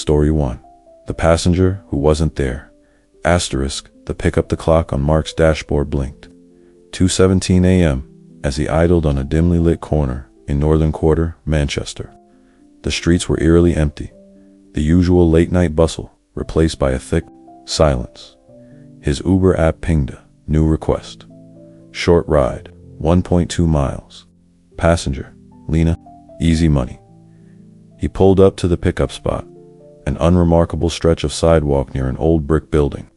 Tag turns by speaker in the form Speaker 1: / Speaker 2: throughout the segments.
Speaker 1: Story 1. The passenger who wasn't there. Asterisk, the clock on Mark's dashboard blinked. 2:17 a.m. as he idled on a dimly lit corner in Northern Quarter, Manchester. The streets were eerily empty, the usual late-night bustle replaced by a thick silence. His Uber app pinged a new request. Short ride, 1.2 miles. Passenger, Lena, easy money. He pulled up to the pickup spot, an unremarkable stretch of sidewalk near an old brick building.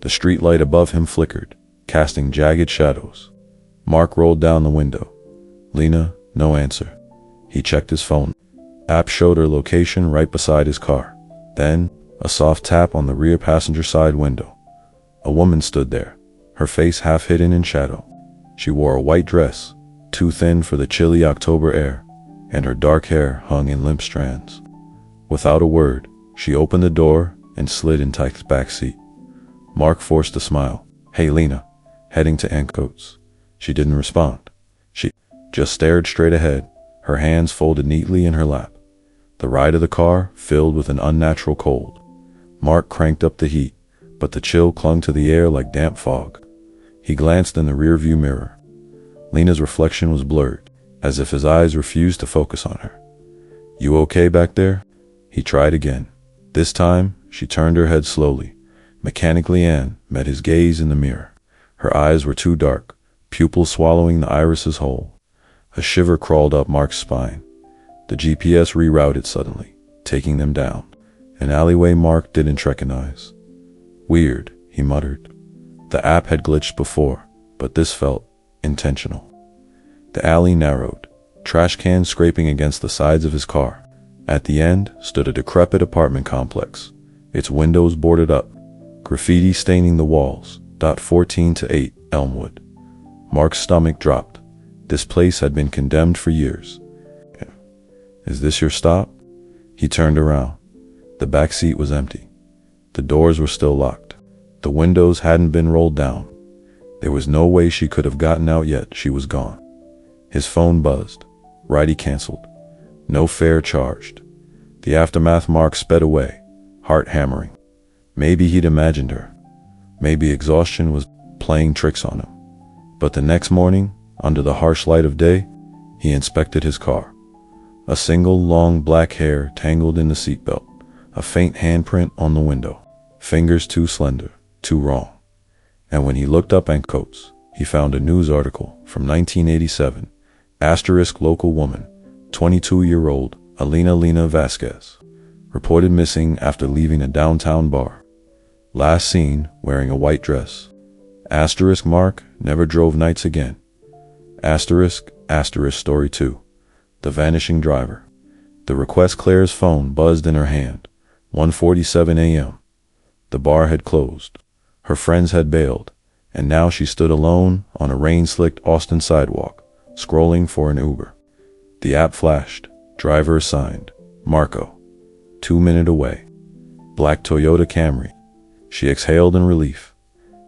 Speaker 1: The street light above him flickered, casting jagged shadows. Mark rolled down the window. Lena, no answer. He checked his phone. App showed her location right beside his car. Then, a soft tap on the rear passenger side window. A woman stood there, her face half hidden in shadow. She wore a white dress, too thin for the chilly October air, and her dark hair hung in limp strands. Without a word, she opened the door and slid into the back seat. Mark forced a smile. "Hey, Lena," heading to Ancoats. She didn't respond. She just stared straight ahead, her hands folded neatly in her lap. The ride of the car filled with an unnatural cold. Mark cranked up the heat, but the chill clung to the air like damp fog. He glanced in the rearview mirror. Lena's reflection was blurred, as if his eyes refused to focus on her. "You okay back there?" He tried again. This time, she turned her head slowly. Mechanically, Anne met his gaze in the mirror. Her eyes were too dark, pupils swallowing the irises whole. A shiver crawled up Mark's spine. The GPS rerouted suddenly, taking them down. An alleyway Mark didn't recognize. "Weird," he muttered. The app had glitched before, but this felt intentional. The alley narrowed, trash cans scraping against the sides of his car. At the end stood a decrepit apartment complex, its windows boarded up, graffiti staining the walls. 14 to 8 Elmwood. Mark's stomach dropped. This place had been condemned for years. "Is this your stop?" He turned around. The back seat was empty. The doors were still locked. The windows hadn't been rolled down. There was no way she could have gotten out yet. She was gone. His phone buzzed. Ride canceled. No fare charged. The aftermath. Mark sped away, heart hammering. Maybe he'd imagined her. Maybe exhaustion was playing tricks on him. But the next morning, under the harsh light of day, he inspected his car. A single long black hair tangled in the seatbelt, a faint handprint on the window, fingers too slender, too wrong. And when he looked up Ancoats, he found a news article from 1987. Asterisk, local woman, 22-year-old Lena Vasquez, reported missing after leaving a downtown bar. Last seen wearing a white dress. Asterisk, Mark never drove nights again. Asterisk, story 2. The vanishing driver. The request. Claire's phone buzzed in her hand. 1:47 a.m. The bar had closed. Her friends had bailed, and now she stood alone on a rain-slicked Austin sidewalk, scrolling for an Uber. The app flashed. Driver assigned. Marco. 2 minutes away. Black Toyota Camry. She exhaled in relief.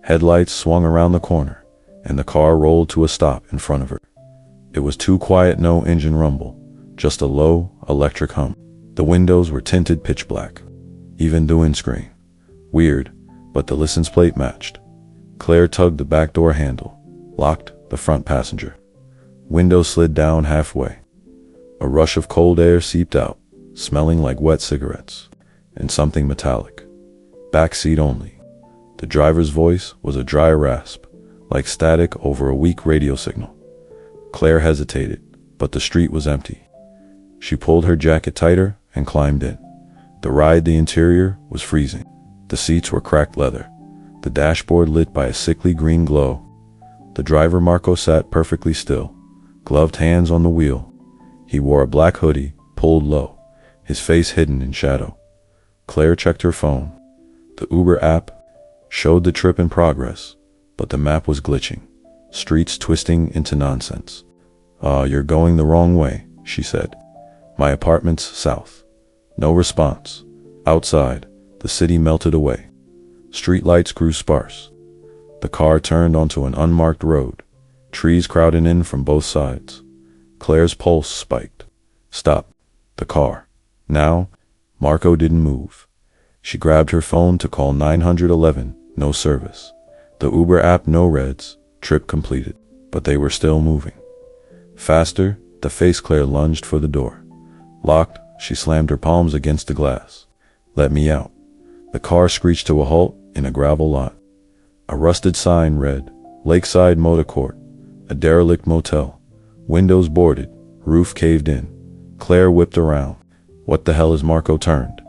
Speaker 1: Headlights swung around the corner, and the car rolled to a stop in front of her. It was too quiet, no engine rumble, just a low, electric hum. The windows were tinted pitch black, even the windscreen. Weird, but the license plate matched. Claire tugged the back door handle, locked the front passenger. Window slid down halfway. A rush of cold air seeped out, smelling like wet cigarettes, and something metallic. Back seat only. The driver's voice was a dry rasp, like static over a weak radio signal. Claire hesitated, but the street was empty. She pulled her jacket tighter and climbed in. The interior was freezing. The seats were cracked leather, the dashboard lit by a sickly green glow. The driver, Marco, sat perfectly still, gloved hands on the wheel. He wore a black hoodie, pulled low, his face hidden in shadow. Claire checked her phone. The Uber app showed the trip in progress, but the map was glitching, streets twisting into nonsense. You're going the wrong way," she said. "My apartment's south." No response. Outside, the city melted away. Streetlights grew sparse. The car turned onto an unmarked road, trees crowding in from both sides. Claire's pulse spiked. "Stop. The car. Now." Marco didn't move. She grabbed her phone to call 911, no service. The Uber app, no reds, trip completed. But they were still moving. Faster, the face Claire lunged for the door. Locked, she slammed her palms against the glass. Let me out. The car screeched to a halt in a gravel lot. A rusted sign read, Lakeside Motor Court, a derelict motel. Windows boarded, roof caved in. Claire whipped around. What the hell is Marco turned?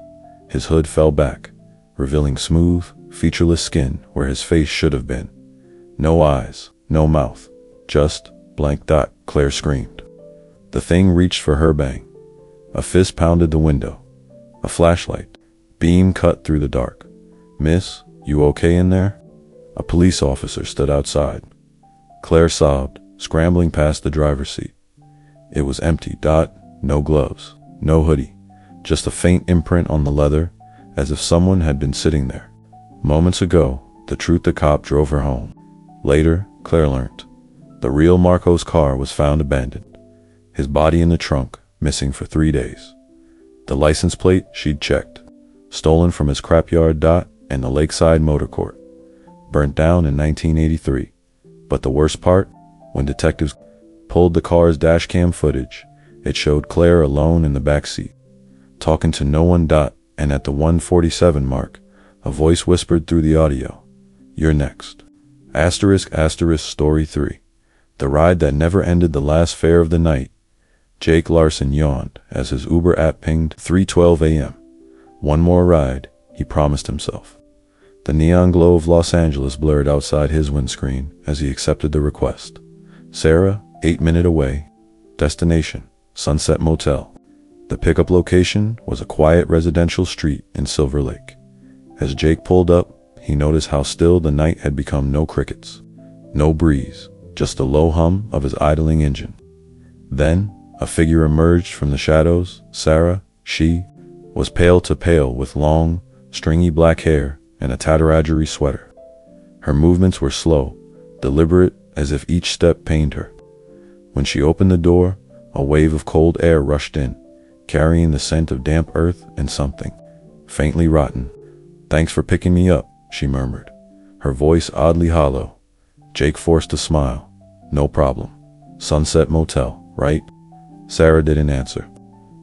Speaker 1: His hood fell back, revealing smooth, featureless skin where his face should have been. No eyes, no mouth, just blank dot, Claire screamed. The thing reached for her bang. A fist pounded the window. A flashlight beam cut through the dark. Miss, you okay in there? A police officer stood outside. Claire sobbed, scrambling past the driver's seat. It was empty. No gloves, no hoodie, just a faint imprint on the leather, as if someone had been sitting there. Moments ago, the truth the cop drove her home. Later, Claire learned. The real Marco's car was found abandoned. His body in the trunk, missing for 3 days. The license plate she'd checked. Stolen from his scrapyard. And the Lakeside Motor Court. Burnt down in 1983. But the worst part, when detectives pulled the car's dashcam footage, it showed Claire alone in the back seat, talking to no one. And at the 1:47 mark, a voice whispered through the audio, "You're next." Story 3. The ride that never ended. The last fare of the night. Jake Larson yawned as his Uber app pinged 3:12 a.m. One more ride, he promised himself. The neon glow of Los Angeles blurred outside his windscreen as he accepted the request. Sarah, 8 minutes away. Destination, Sunset Motel. The pickup location was a quiet residential street in Silver Lake. As Jake pulled up, he noticed how still the night had become. No crickets, no breeze, just the low hum of his idling engine. Then, a figure emerged from the shadows. Sarah, she was pale to pale with long, stringy black hair and a tattered sweater. Her movements were slow, deliberate, as if each step pained her. When she opened the door, a wave of cold air rushed in, carrying the scent of damp earth and something faintly rotten. "Thanks for picking me up," she murmured, her voice oddly hollow. Jake forced a smile. "No problem. Sunset Motel, right?" Sarah didn't answer.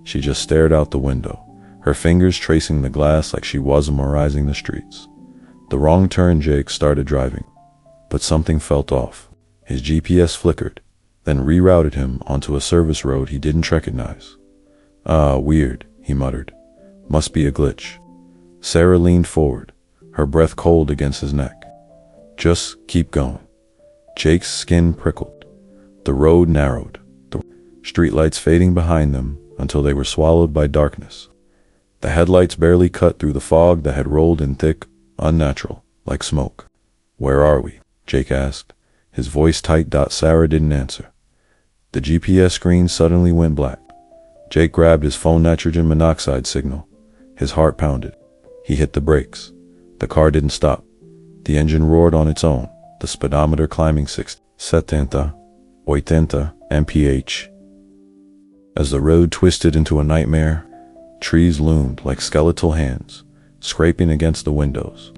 Speaker 1: She just stared out the window, her fingers tracing the glass like she was memorizing the streets. The wrong turn. Jake started driving, but something felt off. His GPS flickered, then rerouted him onto a service road he didn't recognize. Weird, he muttered. Must be a glitch. Sarah leaned forward, her breath cold against his neck. Just keep going. Jake's skin prickled. The road narrowed, the streetlights fading behind them until they were swallowed by darkness. The headlights barely cut through the fog that had rolled in thick, unnatural, like smoke. "Where are we?" Jake asked, his voice tight. Sarah didn't answer. The GPS screen suddenly went black. Jake grabbed his phone nitrogen monoxide signal. His heart pounded. He hit the brakes. The car didn't stop. The engine roared on its own, the speedometer climbing 60, 70, 80 mph. As the road twisted into a nightmare, trees loomed like skeletal hands, scraping against the windows.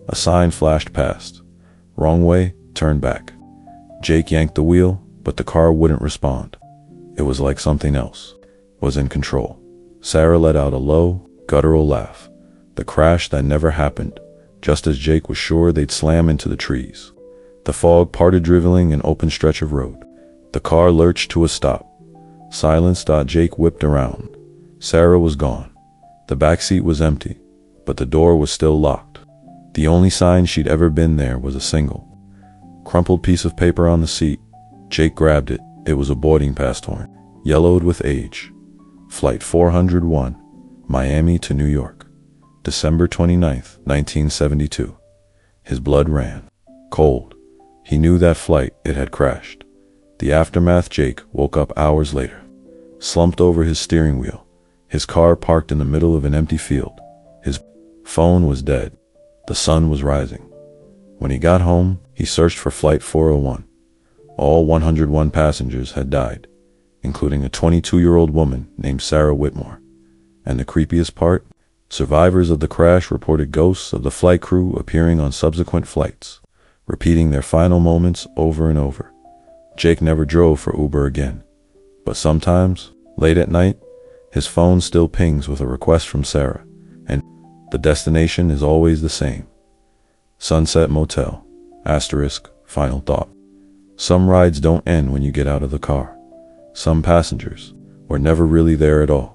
Speaker 1: A sign flashed past. Wrong way, turn back. Jake yanked the wheel, but the car wouldn't respond. It was like something else was in control. Sarah let out a low, guttural laugh. The crash that never happened, just as Jake was sure they'd slam into the trees. The fog parted, drizzling an open stretch of road. The car lurched to a stop. Silence. Jake whipped around. Sarah was gone. The back seat was empty, but the door was still locked. The only sign she'd ever been there was a single, crumpled piece of paper on the seat. Jake grabbed it. It was a boarding pass torn, yellowed with age. Flight 401, Miami to New York. December 29th, 1972. His blood ran cold. He knew that flight, it had crashed. The aftermath. Jake woke up hours later, slumped over his steering wheel, his car parked in the middle of an empty field. His phone was dead. The sun was rising. When he got home, he searched for Flight 401. All 101 passengers had died, including a 22-year-old woman named Sarah Whitmore. And the creepiest part, Survivors of the crash reported ghosts of the flight crew appearing on subsequent flights, repeating their final moments over and over. Jake never drove for Uber again, but sometimes, late at night, his phone still pings with a request from Sarah, and the destination is always the same. Sunset Motel, final thought. Some rides don't end when you get out of the car. Some passengers were never really there at all.